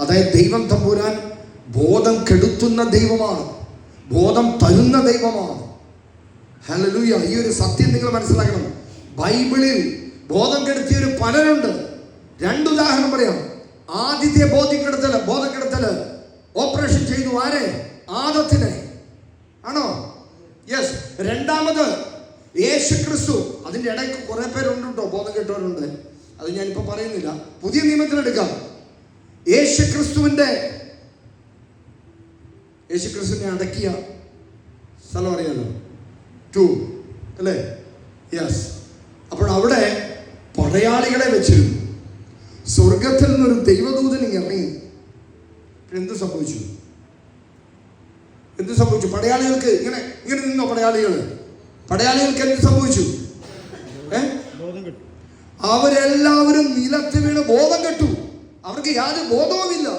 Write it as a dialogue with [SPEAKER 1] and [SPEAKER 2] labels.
[SPEAKER 1] അതായത് ദൈവം തമ്പുരാൻ ബോധം കെടുത്തുന്ന ദൈവമാണ്, ബോധം തരുന്ന ദൈവമാണ്. ഹല്ലേലൂയ. ഈ ഒരു സത്യം നിങ്ങൾ മനസ്സിലാക്കണം. ബൈബിളിൽ ബോധം കെടുത്തിയൊരു പലരുണ്ട്. രണ്ടുദാഹരണം പറയാം. ആദ്യത്തെ ബോധം കെടുത്തല് ഓപ്പറേഷൻ ചെയ്തു ആരെ? ആദത്തിനെ. ആണോ? യെസ്. രണ്ടാമത് യേശു ക്രിസ്തു. അതിൻ്റെ ഇടയ്ക്ക് കുറെ പേരുണ്ട് കേട്ടോ, ബോധം കെട്ടവരുണ്ട്. അത് ഞാനിപ്പോൾ പറയുന്നില്ല. പുതിയ നിയമത്തിലെടുക്കാം. യേശു ക്രിസ്തുവിനെ അടക്കിയ സ്ഥലം അറിയാലോ, 2 അല്ലേ? യെസ്. അപ്പോൾ അവിടെ പടയാളികളെ വെച്ചിരുന്നു. സ്വർഗത്തിൽ നിന്നൊരു ദൈവദൂതൻ ഇറങ്ങി. എന്ത് സംഭവിച്ചു? പടയാളികൾക്ക് ഇങ്ങനെ നിന്നോ? പടയാളികൾക്ക് എന്ത് സംഭവിച്ചു? അവരെല്ലാവരും നിലത്ത് വീണ് ബോധം കെട്ടു. അവർക്ക് യാതൊരു ബോധവുമില്ല.